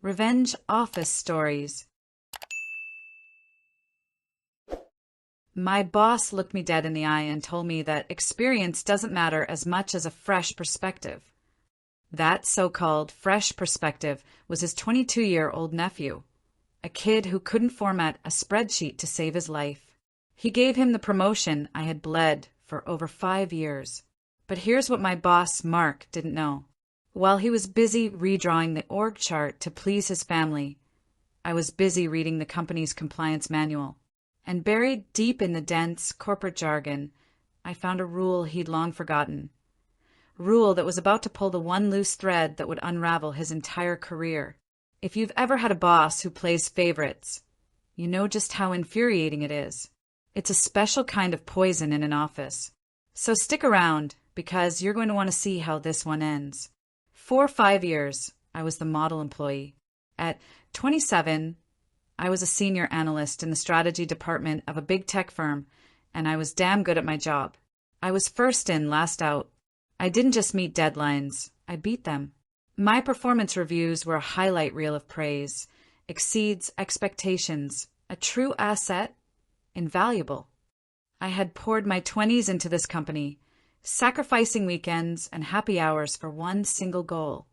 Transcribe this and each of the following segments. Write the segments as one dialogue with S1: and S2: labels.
S1: Revenge office stories. My boss looked me dead in the eye and told me that experience doesn't matter as much as a fresh perspective. That so-called fresh perspective was his 22-year-old nephew, a kid who couldn't format a spreadsheet to save his life. He gave him the promotion I had bled for over 5 years. But here's what my boss, Mark, didn't know. While he was busy redrawing the org chart to please his family, I was busy reading the company's compliance manual. And buried deep in the dense corporate jargon, I found a rule he'd long forgotten. Rule that was about to pull the one loose thread that would unravel his entire career. If you've ever had a boss who plays favorites, you know just how infuriating it is. It's a special kind of poison in an office. So stick around, because you're going to want to see how this one ends. For 5 years, I was the model employee. At 27, I was a senior analyst in the strategy department of a big tech firm, and I was damn good at my job. I was first in, last out. I didn't just meet deadlines, I beat them. My performance reviews were a highlight reel of praise, exceeds expectations, a true asset, invaluable. I had poured my 20s into this company, sacrificing weekends and happy hours for one single goal,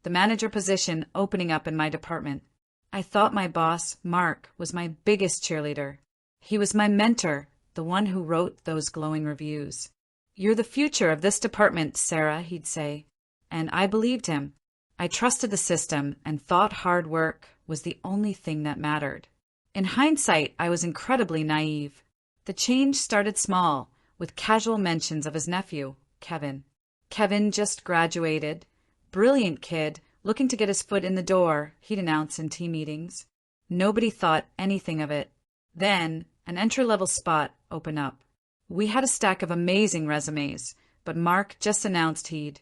S1: the manager position opening up in my department. I thought my boss, Mark, was my biggest cheerleader. He was my mentor, the one who wrote those glowing reviews. "You're the future of this department, Sarah," he'd say. And I believed him. I trusted the system and thought hard work was the only thing that mattered. In hindsight, I was incredibly naive. The change started small, with casual mentions of his nephew, Kevin. Kevin just graduated. Brilliant kid, looking to get his foot in the door, he'd announce in team meetings. Nobody thought anything of it. Then, an entry-level spot opened up. We had a stack of amazing resumes, but Mark just announced he'd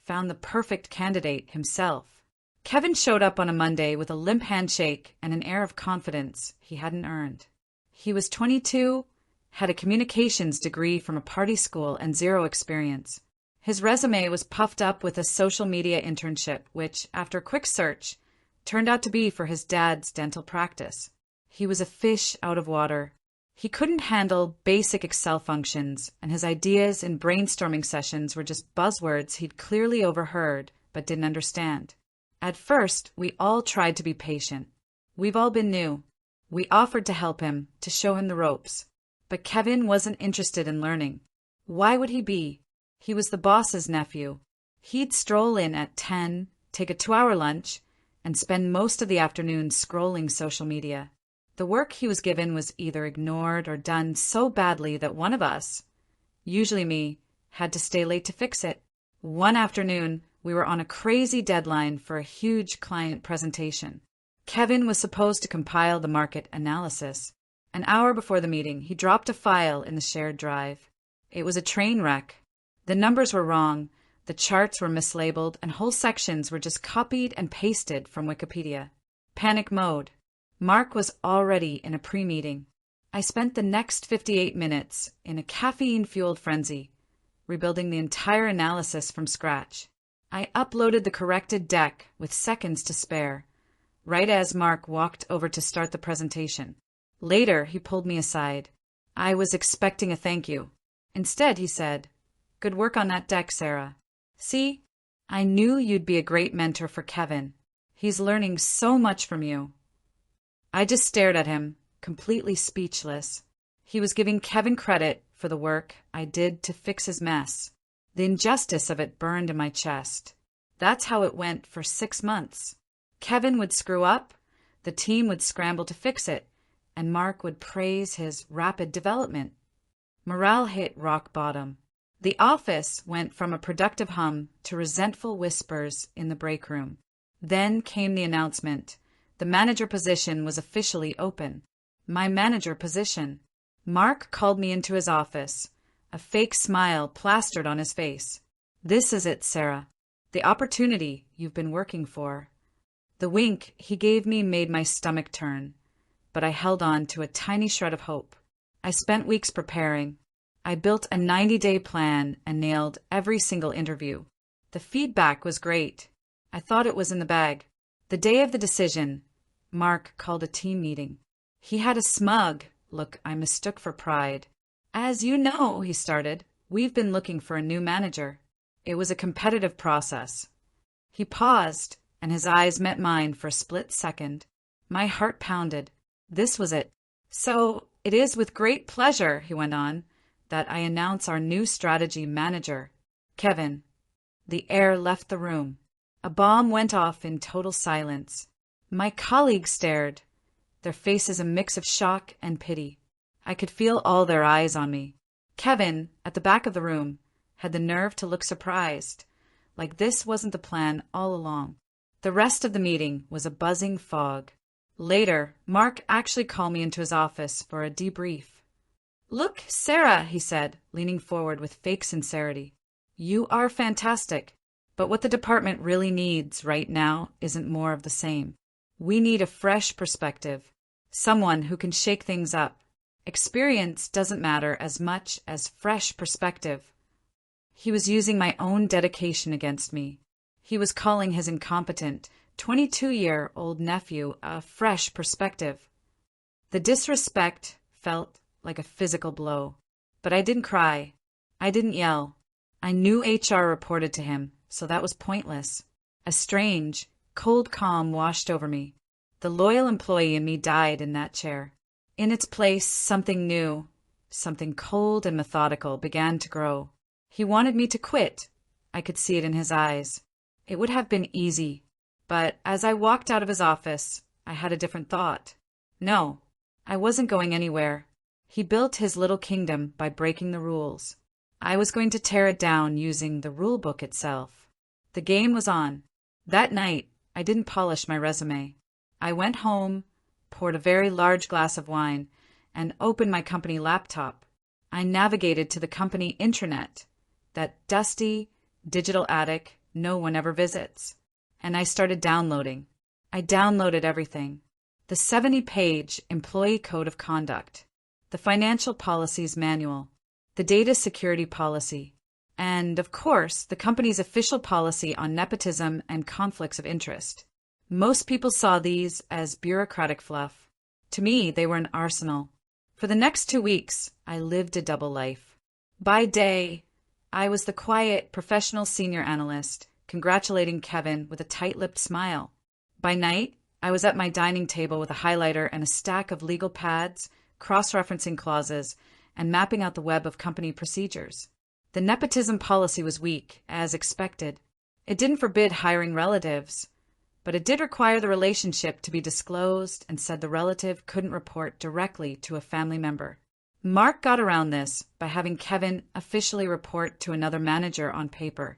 S1: found the perfect candidate himself. Kevin showed up on a Monday with a limp handshake and an air of confidence he hadn't earned. He was 22, had a communications degree from a party school, and zero experience. His resume was puffed up with a social media internship, which, after a quick search, turned out to be for his dad's dental practice. He was a fish out of water. He couldn't handle basic Excel functions, and his ideas in brainstorming sessions were just buzzwords he'd clearly overheard but didn't understand. At first, we all tried to be patient. We've all been new. We offered to help him, to show him the ropes. But Kevin wasn't interested in learning. Why would he be? He was the boss's nephew. He'd stroll in at 10, take a 2-hour lunch, and spend most of the afternoon scrolling social media. The work he was given was either ignored or done so badly that one of us, usually me, had to stay late to fix it. One afternoon, we were on a crazy deadline for a huge client presentation. Kevin was supposed to compile the market analysis. An hour before the meeting, he dropped a file in the shared drive. It was a train wreck. The numbers were wrong, the charts were mislabeled, and whole sections were just copied and pasted from Wikipedia. Panic mode. Mark was already in a pre-meeting. I spent the next 58 minutes in a caffeine-fueled frenzy, rebuilding the entire analysis from scratch. I uploaded the corrected deck with seconds to spare, right as Mark walked over to start the presentation. Later, he pulled me aside. I was expecting a thank you. Instead, he said, "Good work on that deck, Sarah. See, I knew you'd be a great mentor for Kevin. He's learning so much from you." I just stared at him, completely speechless. He was giving Kevin credit for the work I did to fix his mess. The injustice of it burned in my chest. That's how it went for 6 months. Kevin would screw up, the team would scramble to fix it, and Mark would praise his rapid development. Morale hit rock bottom. The office went from a productive hum to resentful whispers in the break room. Then came the announcement. The manager position was officially open. My manager position. Mark called me into his office, a fake smile plastered on his face. "This is it, Sarah. The opportunity you've been working for." The wink he gave me made my stomach turn, but I held on to a tiny shred of hope. I spent weeks preparing. I built a 90-day plan and nailed every single interview. The feedback was great. I thought it was in the bag. The day of the decision, Mark called a team meeting. He had a smug look I mistook for pride. "As you know," he started, "we've been looking for a new manager. It was a competitive process." He paused, and his eyes met mine for a split second. My heart pounded. This was it. "So, it is with great pleasure," he went on, "that I announce our new strategy manager, Kevin." The air left the room. A bomb went off in total silence. My colleagues stared, their faces a mix of shock and pity. I could feel all their eyes on me. Kevin, at the back of the room, had the nerve to look surprised, like this wasn't the plan all along. The rest of the meeting was a buzzing fog. Later, Mark actually called me into his office for a debrief. "Look, Sarah," he said, leaning forward with fake sincerity. "You are fantastic, but what the department really needs right now isn't more of the same. We need a fresh perspective, someone who can shake things up. Experience doesn't matter as much as fresh perspective." He was using my own dedication against me. He was calling his incompetent, 22-year-old nephew a fresh perspective. The disrespect felt like a physical blow. But I didn't cry. I didn't yell. I knew HR reported to him, so that was pointless. A strange, cold calm washed over me. The loyal employee in me died in that chair. In its place, something new, something cold and methodical, began to grow. He wanted me to quit. I could see it in his eyes. It would have been easy. But as I walked out of his office, I had a different thought. No, I wasn't going anywhere. He built his little kingdom by breaking the rules. I was going to tear it down using the rulebook itself. The game was on. That night, I didn't polish my resume. I went home, poured a very large glass of wine, and opened my company laptop. I navigated to the company intranet, that dusty, digital attic no one ever visits. And I started downloading. I downloaded everything. The 70-page Employee Code of Conduct, the Financial Policies Manual, the Data Security Policy, and, of course, the company's official policy on nepotism and conflicts of interest. Most people saw these as bureaucratic fluff. To me, they were an arsenal. For the next 2 weeks, I lived a double life. By day, I was the quiet, professional senior analyst, congratulating Kevin with a tight-lipped smile. By night, I was at my dining table with a highlighter and a stack of legal pads, cross-referencing clauses, and mapping out the web of company procedures. The nepotism policy was weak, as expected. It didn't forbid hiring relatives, but it did require the relationship to be disclosed and said the relative couldn't report directly to a family member. Mark got around this by having Kevin officially report to another manager on paper,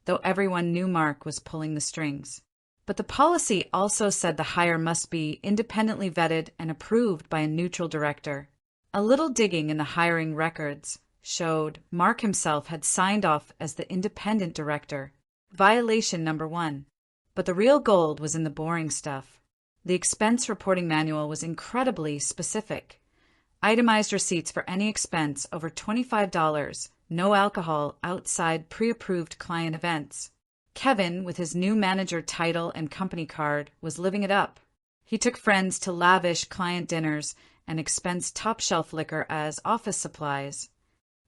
S1: though everyone knew Mark was pulling the strings. But the policy also said the hire must be independently vetted and approved by a neutral director. A little digging in the hiring records showed Mark himself had signed off as the independent director. Violation number 1. But the real gold was in the boring stuff. The expense reporting manual was incredibly specific. Itemized receipts for any expense over $25, no alcohol outside pre-approved client events. Kevin, with his new manager title and company card, was living it up. He took friends to lavish client dinners and expensed top-shelf liquor as office supplies.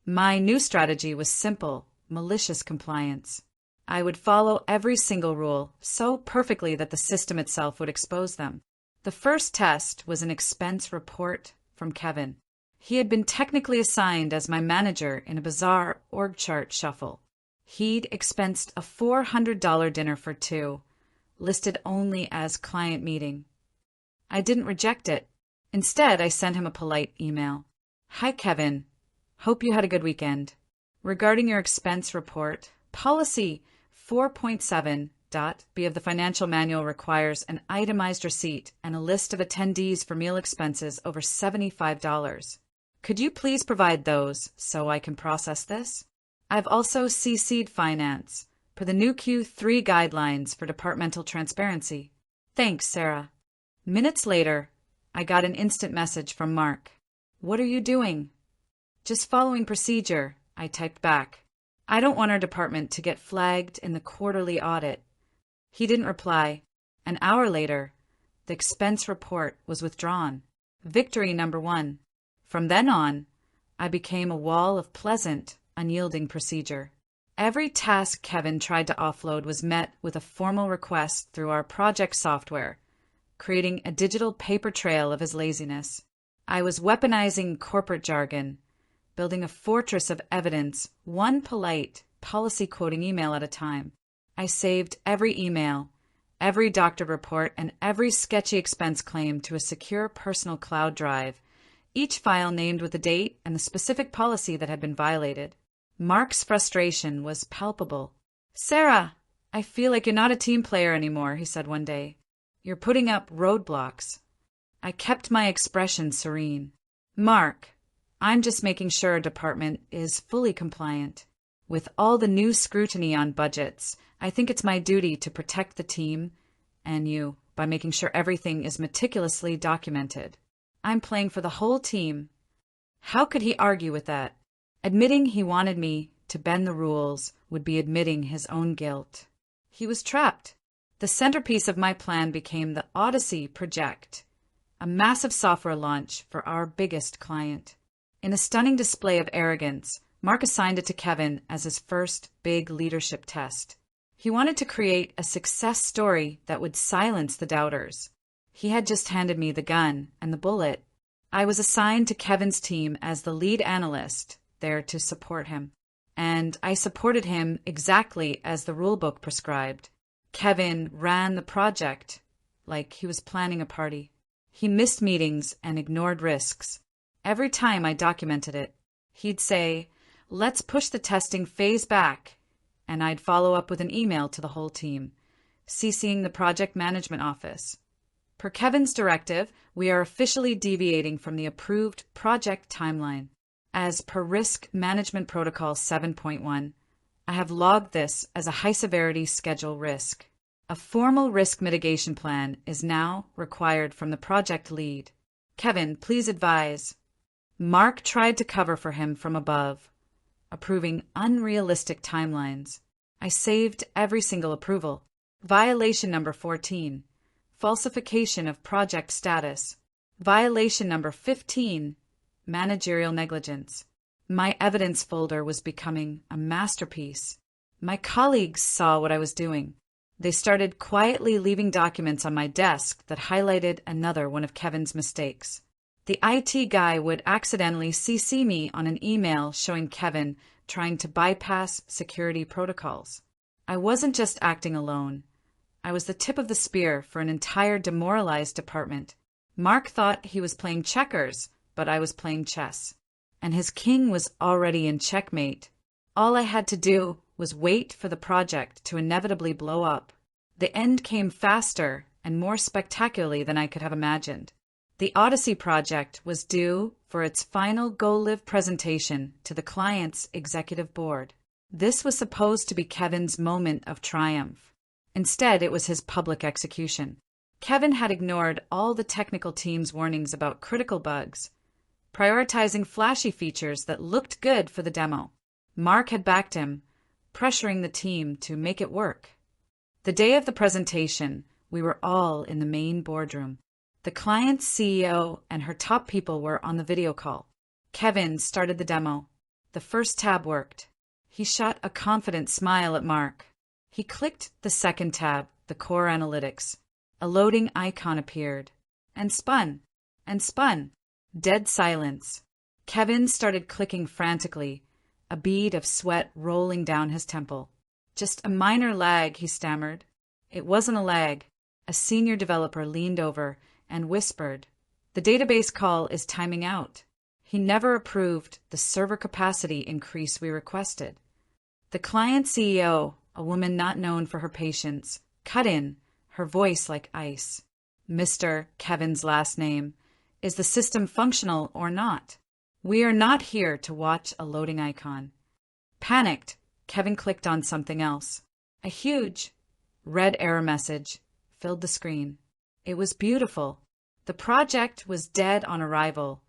S1: My new strategy was simple, malicious compliance. I would follow every single rule so perfectly that the system itself would expose them. The first test was an expense report from Kevin. He had been technically assigned as my manager in a bizarre org chart shuffle. He'd expensed a $400 dinner for 2, listed only as client meeting. I didn't reject it. Instead, I sent him a polite email. "Hi, Kevin. Hope you had a good weekend. Regarding your expense report, policy 4.7.b of the financial manual requires an itemized receipt and a list of attendees for meal expenses over $75. Could you please provide those so I can process this? I've also CC'd finance per the new Q3 guidelines for departmental transparency. Thanks, Sarah." Minutes later, I got an instant message from Mark. "What are you doing?" "Just following procedure," I typed back. "I don't want our department to get flagged in the quarterly audit." He didn't reply. An hour later, the expense report was withdrawn. Victory number 1. From then on, I became a wall of pleasant, unyielding procedure. Every task Kevin tried to offload was met with a formal request through our project software, creating a digital paper trail of his laziness. I was weaponizing corporate jargon, building a fortress of evidence, one polite, policy-quoting email at a time. I saved every email, every doctor report, and every sketchy expense claim to a secure personal cloud drive, each file named with the date and the specific policy that had been violated. Mark's frustration was palpable. "Sarah, I feel like you're not a team player anymore," he said one day. "You're putting up roadblocks." I kept my expression serene. "Mark, I'm just making sure our department is fully compliant. With all the new scrutiny on budgets, I think it's my duty to protect the team and you by making sure everything is meticulously documented. I'm playing for the whole team." How could he argue with that? Admitting he wanted me to bend the rules would be admitting his own guilt. He was trapped. The centerpiece of my plan became the Odyssey project, a massive software launch for our biggest client. In a stunning display of arrogance, Mark assigned it to Kevin as his first big leadership test. He wanted to create a success story that would silence the doubters. He had just handed me the gun and the bullet. I was assigned to Kevin's team as the lead analyst, there to support him. And I supported him exactly as the rulebook prescribed. Kevin ran the project like he was planning a party. He missed meetings and ignored risks. Every time I documented it, he'd say, "Let's push the testing phase back," and I'd follow up with an email to the whole team, CCing the project management office. Per Kevin's directive, we are officially deviating from the approved project timeline. As per Risk Management Protocol 7.1, I have logged this as a high-severity schedule risk. A formal risk mitigation plan is now required from the project lead. "Kevin, please advise." Mark tried to cover for him from above, approving unrealistic timelines. I saved every single approval. Violation number 14, falsification of project status. Violation number 15, managerial negligence. My evidence folder was becoming a masterpiece. My colleagues saw what I was doing. They started quietly leaving documents on my desk that highlighted another one of Kevin's mistakes. The IT guy would accidentally CC me on an email showing Kevin trying to bypass security protocols. I wasn't just acting alone. I was the tip of the spear for an entire demoralized department. Mark thought he was playing checkers, but I was playing chess. And his king was already in checkmate. All I had to do was wait for the project to inevitably blow up. The end came faster and more spectacularly than I could have imagined. The Odyssey project was due for its final go-live presentation to the client's executive board. This was supposed to be Kevin's moment of triumph. Instead, it was his public execution. Kevin had ignored all the technical team's warnings about critical bugs, prioritizing flashy features that looked good for the demo. Mark had backed him, pressuring the team to make it work. The day of the presentation, we were all in the main boardroom. The client's CEO and her top people were on the video call. Kevin started the demo. The first tab worked. He shot a confident smile at Mark. He clicked the second tab, the core analytics. A loading icon appeared. And spun. And spun. Dead silence. Kevin started clicking frantically, a bead of sweat rolling down his temple. "Just a minor lag," he stammered. It wasn't a lag. A senior developer leaned over and whispered, "The database call is timing out." He never approved the server capacity increase we requested. The client CEO, a woman not known for her patience, cut in, her voice like ice. "Mr. Kevin's last name, is the system functional or not? We are not here to watch a loading icon." Panicked, Kevin clicked on something else. A huge, red error message filled the screen. It was beautiful. The project was dead on arrival,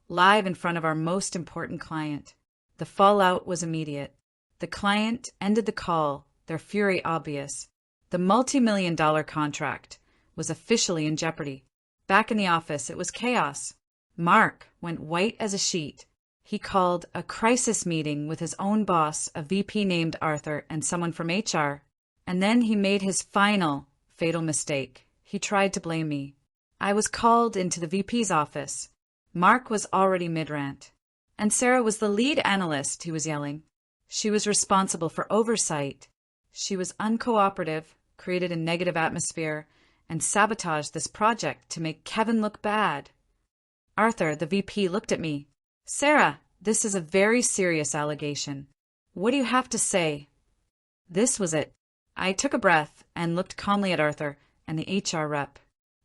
S1: live in front of our most important client. The fallout was immediate. The client ended the call, their fury obvious. The multi-million-dollar contract, was officially in jeopardy. Back in the office, it was chaos. Mark went white as a sheet. He called a crisis meeting with his own boss, a VP named Arthur, and someone from HR. And then he made his final, fatal mistake. He tried to blame me. I was called into the VP's office. Mark was already mid-rant. And Sarah was the lead analyst, he was yelling. She was responsible for oversight. She was uncooperative, created a negative atmosphere, and sabotaged this project to make Kevin look bad. Arthur, the VP, looked at me. Sarah, this is a very serious allegation. What do you have to say? This was it. I took a breath and looked calmly at Arthur and the HR rep.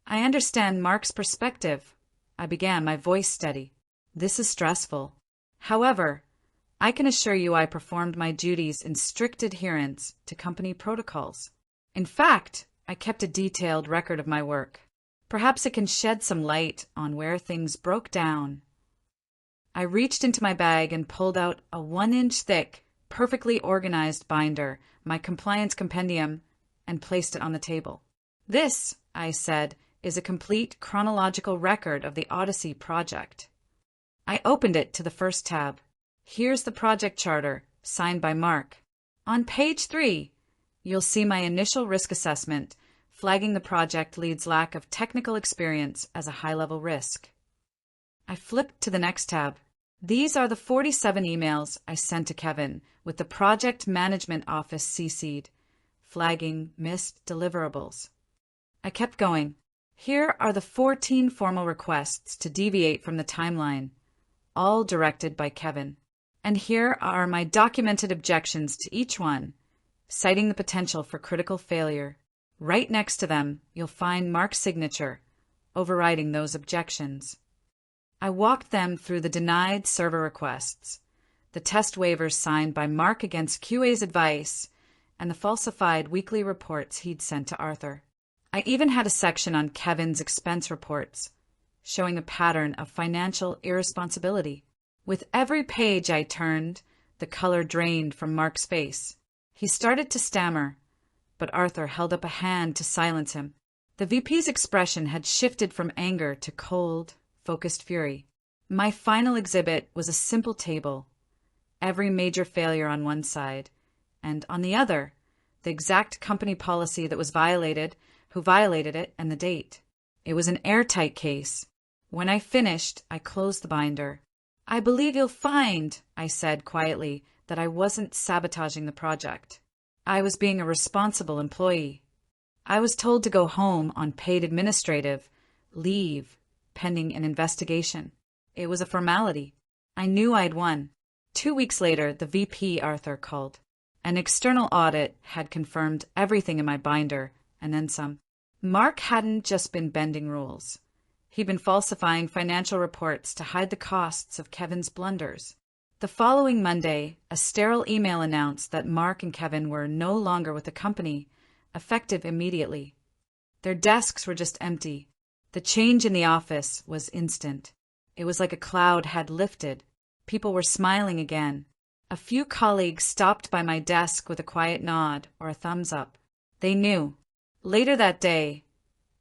S1: I understand Mark's perspective. I began, my voice steady. This is stressful. However, I can assure you I performed my duties in strict adherence to company protocols. In fact, I kept a detailed record of my work. Perhaps it can shed some light on where things broke down. I reached into my bag and pulled out a 1-inch thick, perfectly organized binder, my compliance compendium, and placed it on the table. This, I said, is a complete chronological record of the Odyssey project. I opened it to the first tab. Here's the project charter, signed by Mark. On page 3, you'll see my initial risk assessment, flagging the project lead's lack of technical experience as a high-level risk. I flipped to the next tab. These are the 47 emails I sent to Kevin, with the project management office CC'd, flagging missed deliverables. I kept going. Here are the 14 formal requests to deviate from the timeline, all directed by Kevin. And here are my documented objections to each one, citing the potential for critical failure. Right next to them, you'll find Mark's signature, overriding those objections. I walked them through the denied server requests, the test waivers signed by Mark against QA's advice, and the falsified weekly reports he'd sent to Arthur. I even had a section on Kevin's expense reports, showing a pattern of financial irresponsibility. With every page I turned, the color drained from Mark's face. He started to stammer, but Arthur held up a hand to silence him. The VP's expression had shifted from anger to cold, focused fury. My final exhibit was a simple table, every major failure on one side, and on the other, the exact company policy that was violated, who violated it, and the date. It was an airtight case. When I finished, I closed the binder. I believe you'll find, I said quietly, that I wasn't sabotaging the project. I was being a responsible employee. I was told to go home on paid administrative leave, pending an investigation. It was a formality. I knew I'd won. 2 weeks later, the VP Arthur called. An external audit had confirmed everything in my binder, and then some. Mark hadn't just been bending rules. He'd been falsifying financial reports to hide the costs of Kevin's blunders. The following Monday, a sterile email announced that Mark and Kevin were no longer with the company, effective immediately. Their desks were just empty. The change in the office was instant. It was like a cloud had lifted. People were smiling again. A few colleagues stopped by my desk with a quiet nod or a thumbs up. They knew. Later that day,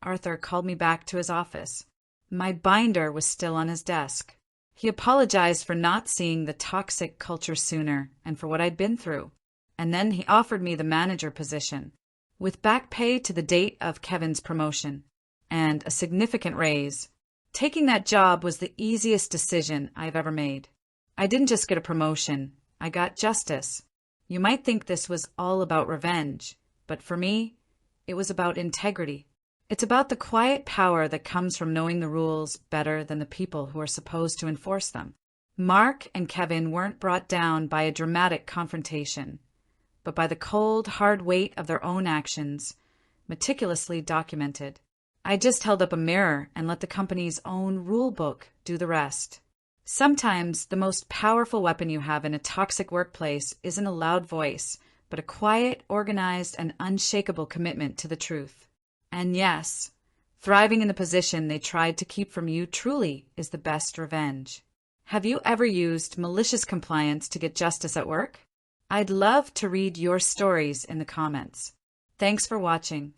S1: Arthur called me back to his office. My binder was still on his desk. He apologized for not seeing the toxic culture sooner and for what I'd been through. And then he offered me the manager position, with back pay to the date of Kevin's promotion, and a significant raise. Taking that job was the easiest decision I've ever made. I didn't just get a promotion, I got justice. You might think this was all about revenge, but for me, it was about integrity. It's about the quiet power that comes from knowing the rules better than the people who are supposed to enforce them. Mark and Kevin weren't brought down by a dramatic confrontation, but by the cold, hard weight of their own actions, meticulously documented. I just held up a mirror and let the company's own rulebook do the rest. Sometimes the most powerful weapon you have in a toxic workplace isn't a loud voice, but a quiet, organized, and unshakable commitment to the truth. And yes, thriving in the position they tried to keep from you truly is the best revenge. Have you ever used malicious compliance to get justice at work? I'd love to read your stories in the comments. Thanks for watching.